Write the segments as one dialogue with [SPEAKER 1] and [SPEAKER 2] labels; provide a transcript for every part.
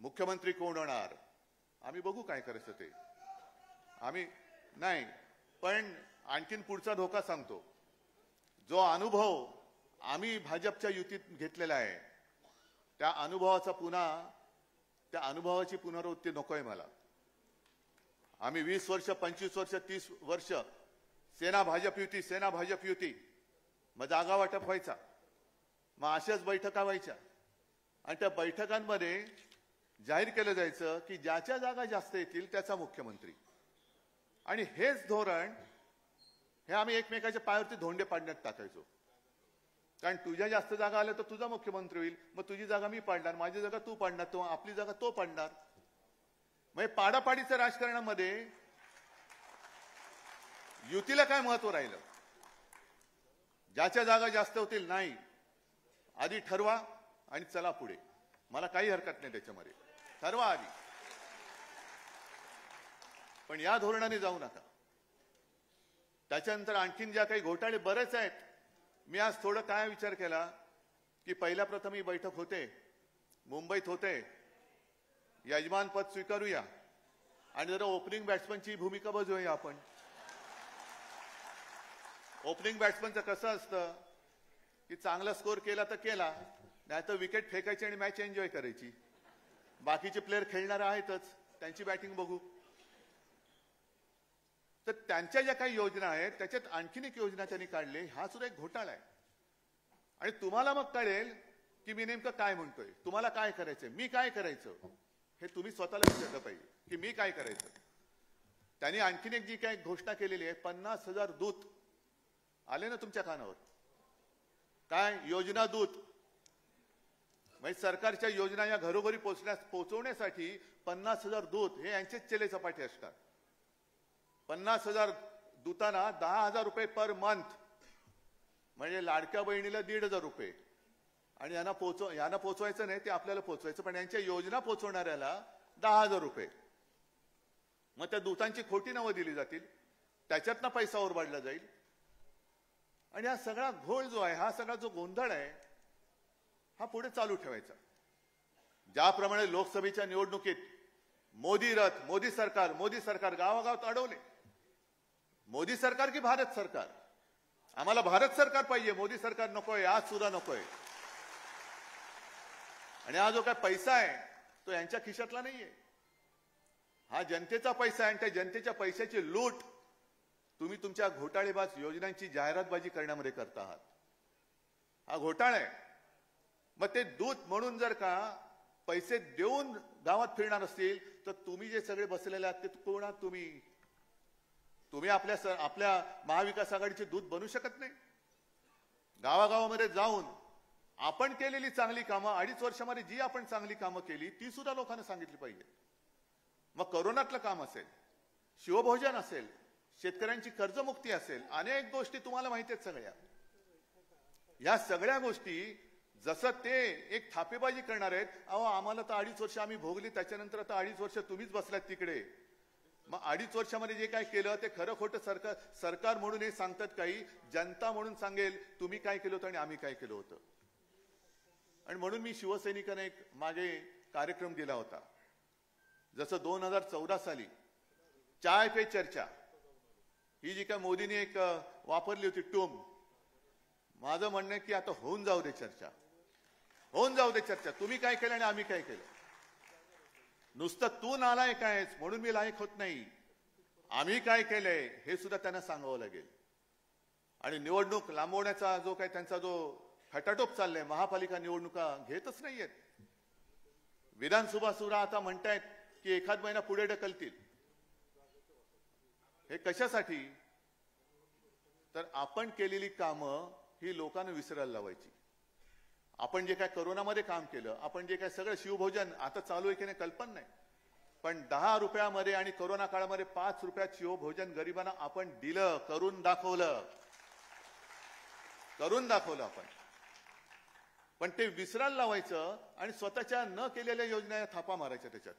[SPEAKER 1] मुख्यमंत्री कोण होणार आम्ही बघू काय करायचं ते आम्ही नाही पण आणखीन पुढचा धोका सांगतो जो अनुभव आम्ही भाजपच्या युतीत घेतलेला आहे त्या अनुभवाची पुनरावृत्ती नकोय मला आम्ही 20 वर्ष 25 वर्ष 30 वर्ष सेना भाजप युती मग जागा वाटप व्हायचा मग अशाच बैठका व्हायच्या आणि त्या बैठकांमध्ये जाहीर केलं जायचं की ज्याच्या जागा जास्त येतील त्याचा मुख्यमंत्री आणि हेच धोरण हे आम्ही एकमेकाच्या पायावरती धोंडे पाडण्यात टाकायचो कारण तुझ्या जास्त जागा आल्या तर तुझा मुख्यमंत्री होईल मग तुझी जागा मी पाडणार माझी जागा तू पाडणार तो आपली जागा तो पाडणार मग पाडापाडीच्या राजकारणामध्ये युतीला काय महत्व राहिलं ज्याच्या जागा जास्त होतील नाही आधी ठरवा आणि चला पुढे मला काही हरकत नाही त्याच्यामध्ये ठरवा आधी पण या धोरणाने जाऊ नका त्याच्यानंतर आणखीन ज्या काही घोटाळे बरेच आहेत मी आज थोडं काय विचार केला की पहिल्या प्रथम ही बैठक होते मुंबईत होते यजमान पद स्वीकारूया आणि जरा ओपनिंग बॅट्समनची भूमिका बजावूया आपण ओपनिंग बॅट्समनचं कसं असतं की चांगला स्कोर केला तर केला नाही तर विकेट फेकायची आणि मॅच एन्जॉय करायची बाकीचे प्लेयर खेळणार आहेतच त्यांची बॅटिंग बघू तर त्यांच्या ज्या काही योजना आहेत त्याच्यात आणखीन एक योजना त्यांनी काढली हा सुद्धा एक घोटाळा आहे आणि तुम्हाला मग कळेल की मी नेमकं काय म्हणतोय तुम्हाला काय करायचंय मी काय करायचं हे तुम्ही स्वतःला विचारलं पाहिजे की मी काय करायचं त्यांनी आणखीन एक जी काही घोषणा केलेली आहे 50,000 दूत आले ना तुमच्या कानावर काय योजना दूत म्हणजे सरकारच्या योजना या घरोघरी पोहोचवण्यासाठी 50,000 दूत हे यांचेच चेले चपाटे असतात 50,000 दूतांना 10,000 रुपये पर मंथ म्हणजे लाडक्या बहिणीला 1,500 रुपये आणि यांना पोचवायचं नाही ते आपल्याला पोचवायचं पण यांच्या योजना पोचवणाऱ्याला 10,000 रुपये मग त्या दूतांची खोटी नावं दिली जातील त्याच्यातनं पैसा ओरबाडला जाईल आणि हा सगळा घोळ जो आहे हा सगळा जो गोंधळ आहे हा पुढे चालू ठेवायचा ज्याप्रमाणे लोकसभेच्या निवडणुकीत मोदी रथ मोदी सरकार गावागावात अडवले मोदी सरकार की भारत सरकार आम्हाला भारत सरकार पाहिजे मोदी सरकार नकोय आज सुद्धा नकोय आणि हा जो काय पैसा आहे तो यांच्या खिशातला नाहीये हा जनतेचा पैसा आहे आणि त्या जनतेच्या पैशाची लूट तुम्ही तुमच्या घोटाळेबाज योजनांची जाहिरातबाजी करण्यामध्ये करता आहात हा घोटाळा आहे मग ते दूत म्हणून जर का पैसे देऊन गावात फिरणार असतील तर तुम्ही जे सगळे बसलेले आहात ते कोण आहात तुम्ही आपल्या महाविकास आघाडीचे दूत बनू शकत नाही गावागावामध्ये जाऊन आपण केलेली चांगली कामं 2.5 वर्षामध्ये जी आपण चांगली कामं केली ती सुद्धा लोकांना सांगितली पाहिजे मग कोरोनातलं काम असेल शिवभोजन असेल शेतकऱ्यांची कर्जमुक्ती असेल अनेक गोष्टी तुम्हाला माहिती आहेत सगळ्या या सगळ्या गोष्टी जसं ते एक थापेबाजी करणार आहेत अहो आम्हाला तर 2.5 वर्ष आम्ही भोगली त्याच्यानंतर आता 2.5 वर्ष तुम्हीच बसलात तिकडे मग 2.5 वर्षामध्ये जे काय केलं ते खरं खोटं सरकार म्हणून हे सांगतात काही जनता म्हणून सांगेल तुम्ही काय केलं होतं आणि आम्ही काय केलं होतं आणि म्हणून मी शिवसैनिकांना एक मागे कार्यक्रम दिला होता जसं 2014 साली चाय पे चर्चा ही जी काय मोदींनी एक वापरली होती टूम माझं म्हणणं आहे की आता होऊन जाऊ दे चर्चा तुम्ही काय केलं आणि आम्ही काय केलं नुसतं तू नालायक आहेस म्हणून मी लायक होत नाही आम्ही काय केलंय हे सुद्धा त्यांना सांगावं लागेल आणि निवडणूक लांबवण्याचा जो काय त्यांचा जो खटाटोप चाललाय महापालिका निवडणुका घेतच नाहीयेत विधानसभा सुद्धा आता म्हणतायत की एखाद महिना पुढे ढकलतील हे कशासाठी तर आपण केलेली कामं ही लोकांना विसरायला लावायची आपण जे काय कोरोनामध्ये काम केलं आपण जे काय सगळं शिवभोजन आता चालू आहे की नाही कल्पना नाही पण 10 रुपयामध्ये आणि कोरोना काळामध्ये 5 रुपयात शिवभोजन गरिबांना आपण दिलं करून दाखवलं आपण पण ते विसरायला लावायचं आणि स्वतःच्या न केलेल्या योजना थापा मारायच्या त्याच्यात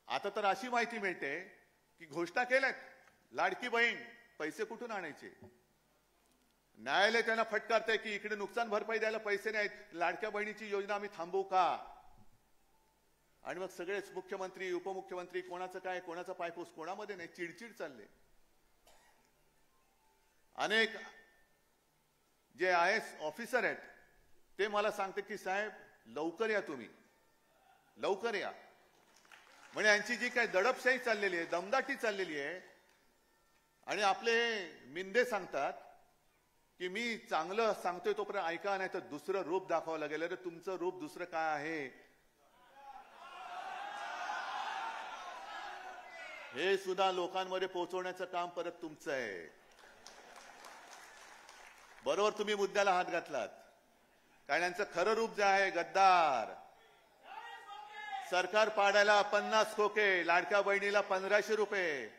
[SPEAKER 1] आता तर अशी माहिती मिळते की घोषणा केल्यात लाडकी बहीण पैसे कुठून आणायचे न्यायालय त्यांना फटकारतंय की इकडे नुकसान भरपाई द्यायला पैसे नाहीत लाडक्या बहिणीची योजना आम्ही थांबवू का आणि मग सगळेच मुख्यमंत्री उपमुख्यमंत्री कोणाचं काय कोणाचा पायपूस कोणामध्ये नाही, चिडचिड चालले. अनेक जे IAS ऑफिसर आहेत ते मला सांगते की साहेब लवकर या, तुम्ही लवकर या. म्हणजे यांची जी काही दडपशाही चाललेली आहे, दमदाटी चाललेली आहे. आणि आपले मिंदे सांगतात की मी चांगलं सांगतोय तोपर्यंत ऐका, नाही तर दुसरं रूप दाखवावं लागेल. अरे तुमचं रूप दुसरं काय आहे हे सुद्धा लोकांमध्ये पोहोचवण्याचं काम परत तुमचं आहे. बरोबर तुम्ही मुद्द्याला हात घातलात. कारण यांचं खरं रूप जे आहे गद्दार. सरकार पाडायला 50 खोके, लाडक्या बहिणीला 1500 रुपये.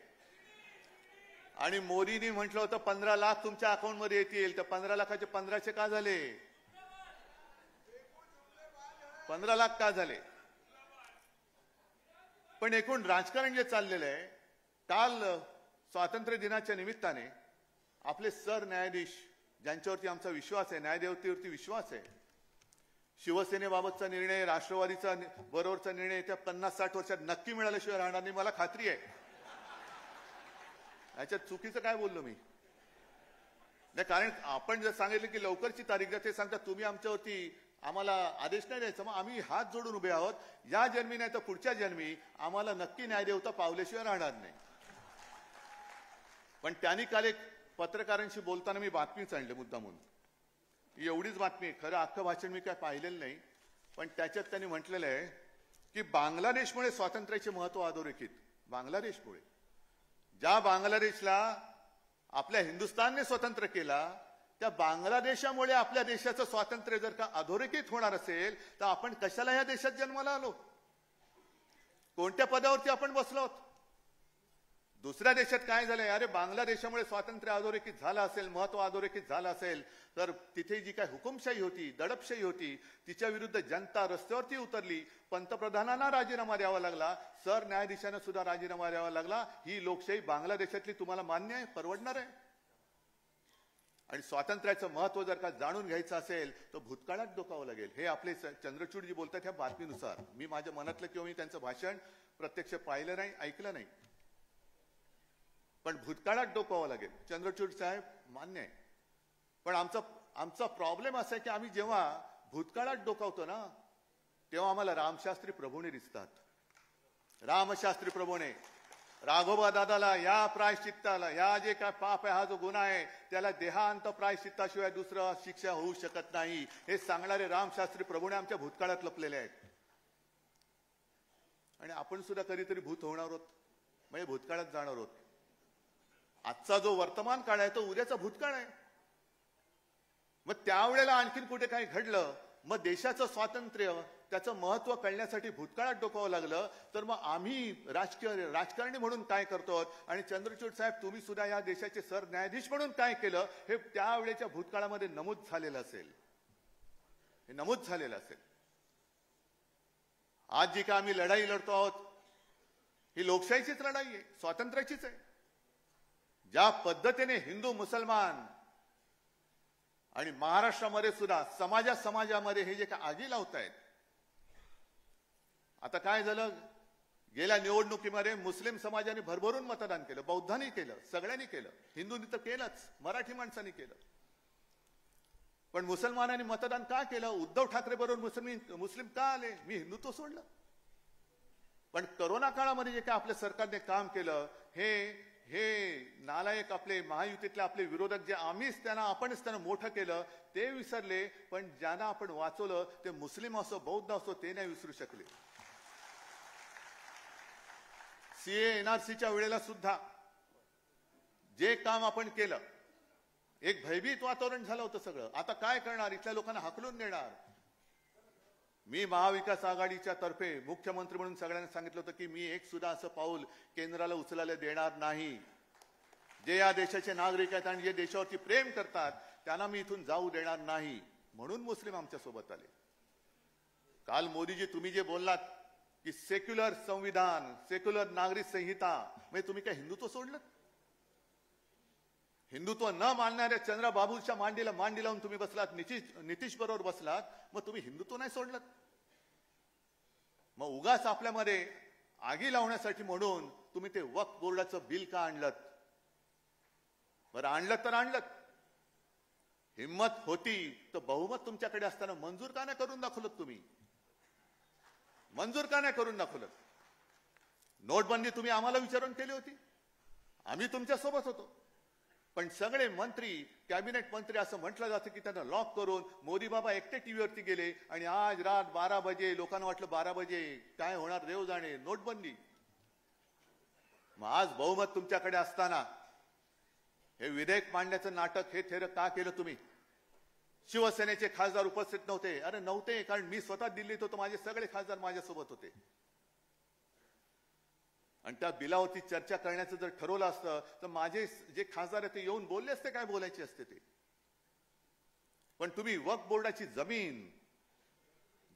[SPEAKER 1] आणि मोदींनी म्हटलं होतं 15 लाख तुमच्या अकाउंटमध्ये येतील, तर 15 लाखाचे 1500 का झाले? 15 लाख का झाले? पण एकूण राजकारण जे चाललेलं आहे, काल स्वातंत्र्य दिनाच्या निमित्ताने आपले सरन्यायाधीश ज्यांच्यावरती आमचा विश्वास आहे, न्यायदेवतेवरती विश्वास आहे, शिवसेनेबाबतचा निर्णय, राष्ट्रवादीचा बरोबरचा निर्णय त्या 50-60 वर्षात नक्की मिळाल्याशिवाय राहणार नाही, मला खात्री आहे. याच्यात चुकीचं काय बोललो मी? नाही, कारण आपण जर सांगितलं की लवकरची तारीख द्या, ते सांगतात तुम्ही आमच्यावरती आम्हाला आदेश नाही द्यायचा. मग आम्ही हात जोडून उभे आहोत. या जन्मी नाही तर पुढच्या जन्मी आम्हाला नक्की न्यायदेवता पावल्याशिवाय राहणार नाही. पण त्यांनी काल एक पत्रकारांशी बोलताना मी बातमीच आणली मुद्दामून. एवढीच बातमी, खरं अख्खं भाषण मी काय पाहिलेलं नाही, पण त्याच्यात त्यांनी म्हटलेलं आहे की बांगलादेशमुळे स्वातंत्र्याचे महत्व अधोरेखित. बांगलादेशमुळे, ज्या बांगलादेशला आपल्या हिंदुस्थानने स्वतंत्र केला, त्या बांगलादेशामुळे आपल्या देशाचं स्वातंत्र्य जर का अधोरेखित होणार असेल तर आपण कशाला या देशात जन्माला आलो? कोणत्या पदावरती आपण बसलो आहोत? दुसऱ्या देशात काय झालंय? अरे बांगलादेशामुळे स्वातंत्र्य अधोरेखित झालं असेल, महत्व अधोरेखित झालं असेल, तर तिथे जी काय हुकुमशाही होती, दडपशाही होती, तिच्या विरुद्ध जनता रस्त्यावरती उतरली. पंतप्रधानांना राजीनामा द्यावा लागला, सरन्यायाधीशांना सुद्धा राजीनामा द्यावा लागला. ही लोकशाही बांगलादेशातली तुम्हाला मान्य आहे, परवडणार आहे? आणि स्वातंत्र्याचं महत्व जर का जाणून घ्यायचं असेल तर भूतकाळात डोकावं लागेल. हे आपले चंद्रचूड जी बोलतात ह्या बातमीनुसार, मी माझ्या मनातलं किंवा मी त्यांचं भाषण प्रत्यक्ष पाहिलं नाही, ऐकलं नाही, पण भूतकाळात डोकावं लागेल. चंद्रचूड साहेब मान्य आहे, पण आमचा प्रॉब्लेम असा आहे की आम्ही जेव्हा भूतकाळात डोकावतो ना, तेव्हा आम्हाला रामशास्त्री प्रभूने दिसतात. रामशास्त्री प्रभूने राघोबा दादाला या प्रायश्चित्ताला, या जे काय पाप आहे, हा जो गुन्हा आहे, त्याला देहांत प्रायश्चित्ताशिवाय दुसरं शिक्षा होऊ शकत नाही, हे सांगणारे रामशास्त्री प्रभूने आमच्या भूतकाळात लपलेले आहेत. आणि आपण सुद्धा कधीतरी भूत होणार आहोत, म्हणजे भूतकाळात जाणार आहोत. आजचा जो वर्तमान काळ आहे तो उद्याचा भूतकाळ आहे. मग त्यावेळेला आणखीन कुठे काही घडलं, मग देशाचं स्वातंत्र्य, त्याचं महत्व कळण्यासाठी भूतकाळात डोकावं लागलं, तर मग आम्ही राजकारणी म्हणून काय करतो? आणि चंद्रचूड साहेब तुम्ही सुद्धा या देशाचे सरन्यायाधीश म्हणून काय केलं हे त्यावेळेच्या भूतकाळामध्ये नमूद झालेलं असेल, हे नमूद झालेलं असेल. आज जी का आम्ही लढाई लढतो आहोत ही लोकशाहीचीच लढाई आहे, स्वातंत्र्याचीच आहे. ज्या पद्धतीने हिंदू मुसलमान आणि महाराष्ट्रामध्ये सुद्धा समाजामध्ये हे जे काय आगी लावतायत. आता काय झालं, गेल्या निवडणुकीमध्ये मुस्लिम समाजाने भरभरून मतदान केलं, बौद्धांनी केलं, सगळ्यांनी केलं, हिंदूंनी तर केलंच, मराठी माणसांनी केलं. पण मुसलमानांनी मतदान का केलं? उद्धव ठाकरे बरोबर मुस्लिम का आले? मी हिंदुत्व सोडलं. पण करोना काळामध्ये जे काय आपल्या सरकारने काम केलं, हे नालायक आपले महायुतीतले आपले विरोधक जे आपणच त्यांना मोठं केलं ते विसरले. पण ज्यांना आपण वाचवलं ते मुस्लिम असो बौद्ध असो ते नाही विसरू शकले. सीए एनआरसीच्या वेळेला सुद्धा जे काम आपण केलं, एक भयभीत वातावरण झालं होतं सगळं. आता काय करणार? इथल्या लोकांना हाकलून देणार. मी महाविकास आघाडीच्या तर्फे मुख्यमंत्री म्हणून सगळ्यांना सांगितलं होतं की मी एक सुद्धा असं पाऊल केंद्राला उचलायला देणार नाही. जे या देशाचे नागरिक आहेत आणि जे देशावरती प्रेम करतात त्यांना मी इथून जाऊ देणार नाही. म्हणून मुस्लिम आमच्या सोबत आले. काल मोदीजी तुम्ही जे बोललात की सेक्युलर संविधान, सेक्युलर नागरिक संहिता, म्हणजे तुम्ही काय हिंदुत्व सोडलं? हिंदुत्व न मानणाऱ्या चंद्रबाबूच्या मांडीला मांडी लावून तुम्ही बसलात, नितीश बरोबर बसलात, मग तुम्ही हिंदुत्व नाही सोडलं? मग उगाच आपल्यामध्ये आगी लावण्यासाठी म्हणून तुम्ही ते वक्फ बोर्डाचं बिल का आणलं? बरं आणलं तर आणलं, हिम्मत होती तर बहुमत तुमच्याकडे असताना मंजूर का नाही करून दाखवलं? तुम्ही मंजूर का नाही करून दाखवलं? नोटबंदी तुम्ही आम्हाला विचारून केली होती, आम्ही तुमच्या सोबत होतो, पण सगळे मंत्री, कॅबिनेट मंत्री असं म्हटलं जातं की त्यांना लॉक करून मोदी बाबा एकटे टीव्हीवरती गेले आणि आज रात 12 बजे लोकांना वाटलं 12 बजे काय होणार देव जाणे, नोटबंदी. मग आज बहुमत तुमच्याकडे असताना हे विधेयक मांडण्याचं नाटक हे थेर का केलं तुम्ही? शिवसेनेचे खासदार उपस्थित नव्हते. अरे नव्हते, कारण मी स्वतः दिल्लीत होतो, माझे सगळे खासदार माझ्यासोबत होते. आणि त्या बिलावरती चर्चा करण्याचं जर ठरवलं असतं तर माझे जे खासदार आहेत ते येऊन बोलले असते, काय बोलायचे असते ते. पण तुम्ही वक्फ बोर्डाची जमीन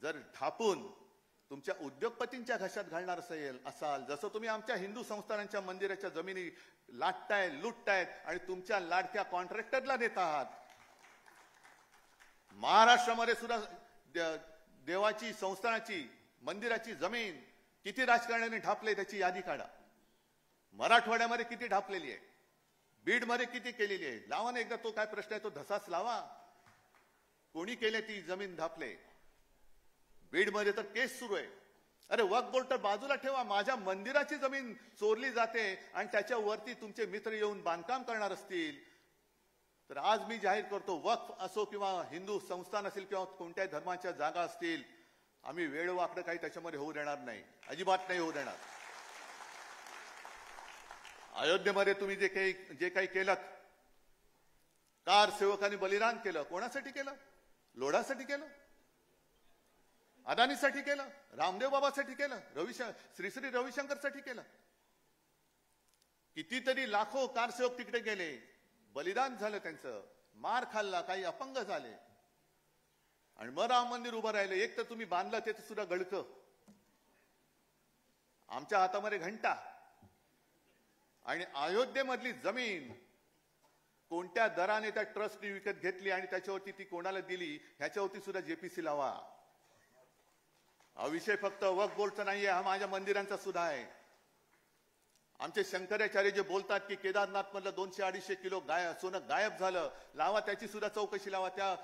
[SPEAKER 1] जर ढापून तुमच्या उद्योगपतींच्या घशात घालणार असाल, जसं तुम्ही आमच्या हिंदू संस्थानांच्या मंदिराच्या जमिनी लाटताय, लुटतायत आणि तुमच्या लाडक्या कॉन्ट्रॅक्टरला देत आहात. महाराष्ट्रामध्ये सुद्धा देवाची, संस्थानाची, मंदिराची जमीन किती राजकारण्याने ढापले त्याची यादी काढा. मराठवाड्यामध्ये किती ढापलेली आहे, बीडमध्ये किती केलेली आहे, लावा ना एकदा तो काय प्रश्न आहे तो धसाच लावा. कोणी केले ती जमीन ढापले? बीडमध्ये तर केस सुरू आहे. अरे वक्फ बोर्ड तर बाजूला ठेवा, माझ्या मंदिराची जमीन चोरली जाते आणि त्याच्यावरती तुमचे मित्र येऊन बांधकाम करणार असतील तर आज मी जाहीर करतो, वक्फ असो किंवा हिंदू संस्थान असेल किंवा कोणत्याही धर्माच्या जागा असतील, आम्ही वेळवाकडं काही त्याच्यामध्ये होऊ देणार नाही, अजिबात नाही होऊ देणार. अयोध्येमध्ये तुम्ही जे काही केलं, कार सेवकांनी बलिदान केलं, कोणासाठी केलं? लोढासाठी केलं, अदानीसाठी केलं, रामदेव बाबासाठी केलं, श्री श्री रविशंकरसाठी केलं. कितीतरी लाखो कारसेवक तिकडे गेले, बलिदान झालं त्यांचं, मार खाल्ला, काही अपंग झाले आणि मग राम मंदिर उभं राहिलं. एक तर तुम्ही बांधलं ते सुद्धा गळकं, आमच्या हातामध्ये घंटा. आणि अयोध्येमधली जमीन कोणत्या दराने त्या ट्रस्टने विकत घेतली आणि त्याच्यावरती ती कोणाला दिली ह्याच्यावरती सुद्धा जेपीसी लावा. हा विषय फक्त वक्फ बोर्डचा नाहीये, हा माझ्या मंदिरांचा सुद्धा आहे. आमचे शंकराचार्य जे बोलतात की केदारनाथ मधलं 200-250 किलो सोनं गायब झालं, लावा त्याची सुद्धा चौकशी लावा. त्या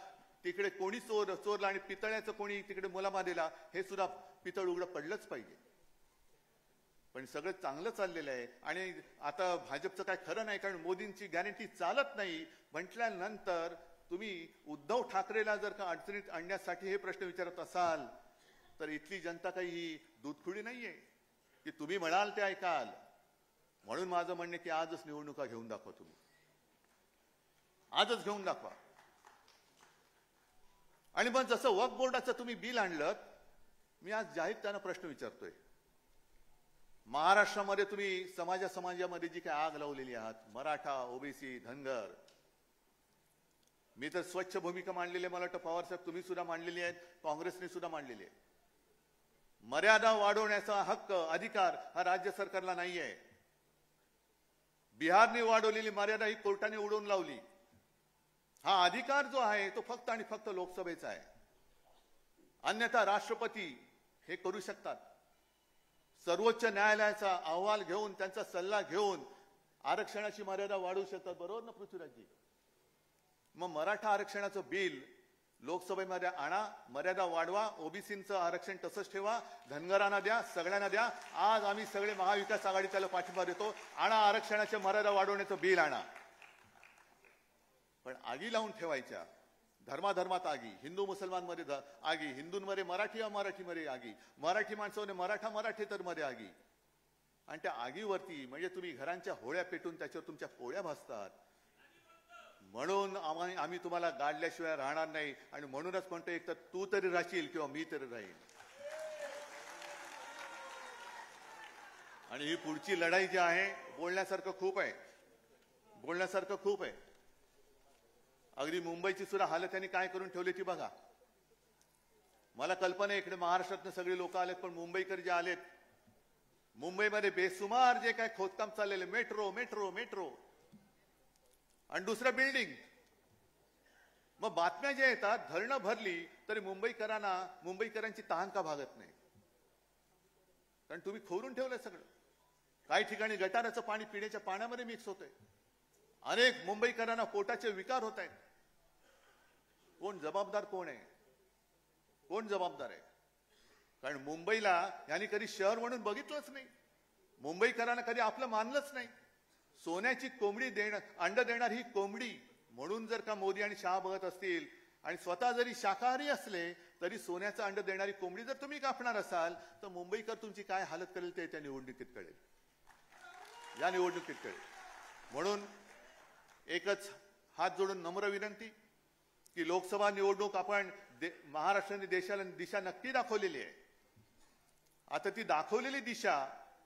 [SPEAKER 1] तिकडे कोणी चोरलं आणि पितळ्याचं कोणी तिकडे मुलामा दिला, हे सुद्धा पितळ उघडं पडलंच पाहिजे. पण सगळं चांगलं चाललेलं आहे आणि आता भाजपचं काय खरं नाही, कारण मोदींची गॅरंटी चालत नाही म्हटल्यानंतर तुम्ही उद्धव ठाकरेला जर का अडचणीत आणण्यासाठी हे प्रश्न विचारत असाल तर इथली जनता काही ही दूधखुडी नाहीये की तुम्ही म्हणाल ते ऐकाल. म्हणून माझं म्हणणे की आजच निवडणुका घेऊन दाखवा, तुम्ही आजच घेऊन दाखवा. आणि मग जसं वक्फ बोर्डाचं तुम्ही बिल आणलं, मी आज जाहीर त्यांना प्रश्न विचारतोय, महाराष्ट्रामध्ये तुम्ही समाजामध्ये जी काही आग लावलेली आहात, मराठा, ओबीसी, धनगर, मी तर स्वच्छ भूमिका मांडलेली आहे, मला वाटतं पवार साहेब तुम्ही सुद्धा मांडलेली आहेत, काँग्रेसने सुद्धा मांडलेली आहे. मर्यादा वाढवण्याचा हक्क, अधिकार हा राज्य सरकारला नाहीये. बिहारने वाढवलेली मर्यादा ही कोर्टाने उडवून लावली. हा अधिकार जो आहे तो फक्त आणि फक्त लोकसभेचा आहे, अन्यथा राष्ट्रपती हे करू शकतात. सर्वोच्च न्यायालयाचा अहवाल घेऊन, त्यांचा सल्ला घेऊन आरक्षणाची मर्यादा वाढवू शकतात. बरोबर ना पृथ्वीराजजी? मग मराठा आरक्षणाचं बिल लोकसभेमध्ये आणा, मर्यादा वाढवा, ओबीसीचं आरक्षण तसंच ठेवा, धनगरांना द्या, सगळ्यांना द्या. आज आम्ही सगळे महाविकास आघाडी त्याला पाठिंबा देतो. आणा आरक्षणाच्या मर्यादा वाढवण्याचं बिल आणा. पण आगी लावून ठेवायच्या, धर्माधर्मात आगी, हिंदू मुसलमान मध्ये आगी, हिंदूंमध्ये मराठी मराठीमध्ये आगी, मराठी माणसामध्ये मराठेतर मध्ये आगी. आणि त्या आगीवरती म्हणजे तुम्ही घरांच्या होळ्या पेटून त्याच्यावर तुमच्या पोळ्या भासतात. म्हणून आम्ही तुम्हाला गाडल्याशिवाय राहणार नाही. आणि म्हणूनच म्हणतो, एक तर तू तरी राहशील किंवा मी तरी राहील. आणि ही पुढची लढाई जी आहे, बोलण्यासारखं खूप आहे, बोलण्यासारखं खूप आहे. अगदी मुंबईची सुद्धा हालत त्यांनी काय करून ठेवली ती बघा. मला कल्पना आहे इकडे महाराष्ट्रातनं सगळे लोक आलेत, पण मुंबईकर जे आलेत, मुंबईमध्ये बेसुमार जे काय खोदकाम चाललेले, मेट्रो मेट्रो मेट्रो आणि दुसरं बिल्डिंग. मग बातम्या ज्या येतात, धरणं भरली तरी मुंबईकरांची तहान का भागत नाही? कारण तुम्ही खोरून ठेवलंय सगळं. काही ठिकाणी गटाराचं पाणी पिण्याच्या पाण्यामध्ये मिक्स होतंय. अनेक मुंबईकरांना पोटाचे विकार होत आहेत. कोण जबाबदार कोण आहे? कोण जबाबदार आहे? कारण मुंबईला यांनी कधी शहर म्हणून बघितलंच नाही. मुंबईकरांना कधी आपलं मानलंच नाही. सोन्याची कोंबडी अंड देणार ही कोंबडी म्हणून जर का मोदी आणि शहा बघत असतील आणि स्वतः जरी शाकाहारी असले तरी सोन्याचं अंड देणारी कोंबडी जर तुम्ही कापणार असाल तर मुंबईकर तुमची काय हालत करेल ते त्या निवडणुकीत कळेल. या निवडणुकीत कळेल. म्हणून एकच हात जोडून नम्र विनंती की लोकसभा निवडणूक आपण महाराष्ट्राने देशाला दिशा नक्की दाखवलेली आहे. आता ती दाखवलेली दिशा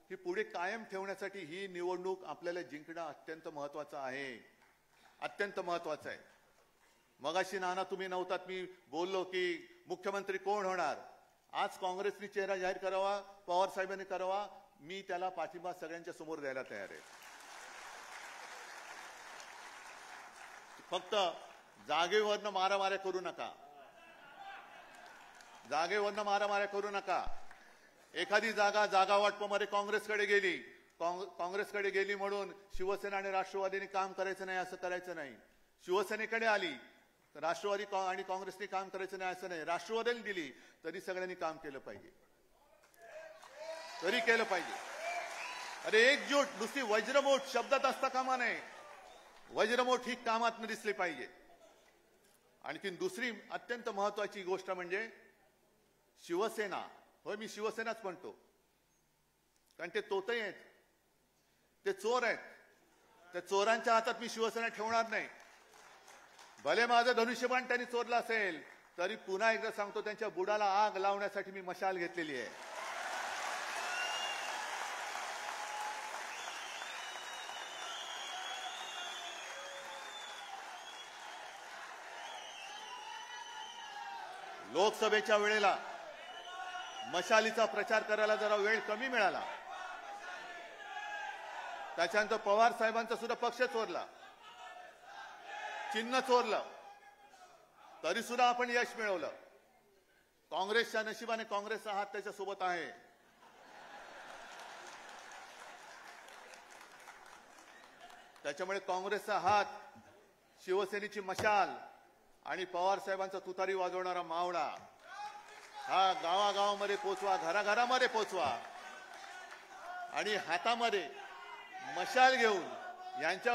[SPEAKER 1] ही पुढे कायम ठेवण्यासाठी ही निवडणूक आपल्याला जिंकणं अत्यंत महत्वाचं आहे. अत्यंत महत्वाचं आहे. मगाशी नाना तुम्ही नव्हतात, मी बोललो की मुख्यमंत्री कोण होणार. आज काँग्रेसने चेहरा जाहीर करावा, पवार साहेबांनी करावा. मी त्याला पाठिंबा सगळ्यांच्या समोर द्यायला तयार आहे. फक्त जागेवरनं मारामाऱ्या करू नका. जागेवरनं मारामाऱ्या करू नका. एखादी जागा वाटपामध्ये काँग्रेसकडे गेली म्हणून शिवसेना आणि राष्ट्रवादीने काम करायचं नाही असं करायचं नाही. शिवसेनेकडे आली तर राष्ट्रवादी आणि काँग्रेसने काम करायचं नाही असं नाही. राष्ट्रवादीला दिली तरी सगळ्यांनी काम केलं पाहिजे. तरी केलं पाहिजे. अरे एकजूट नुसती वज्रमोठ शब्दात असता कामा नये. वज्रमोठ ही कामात दिसली पाहिजे. आणखी दुसरी अत्यंत महत्वाची गोष्ट म्हणजे शिवसेना. होय, मी शिवसेनाच म्हणतो कारण ते तोतई आहेत, ते चोर आहेत. त्या चोरांच्या हातात मी शिवसेना ठेवणार नाही. भले माझं धनुष्यबाण त्यांनी चोरलं असेल तरी पुन्हा एकदा सांगतो, त्यांच्या बुडाला आग लावण्यासाठी मी मशाल घेतलेली आहे. लोकसभेच्या वेळेला मशालीचा प्रचार करायला जरा वेळ कमी मिळाला. त्याच्यानंतर पवार साहेबांचा सुद्धा पक्ष चोरला, चिन्ह चोरलं, तरी सुद्धा आपण यश मिळवलं. काँग्रेसच्या नशिबाने काँग्रेसचा हात त्याच्या सोबत आहे. त्याच्यामुळे काँग्रेसचा हात, शिवसेनेची मशाल आणि पवार साहेबांचा तुतारी वाजवणारा मावळा हा गावागावामध्ये पोचवा, घराघरामध्ये पोचवा आणि हातामध्ये मशाल घेऊन यांच्या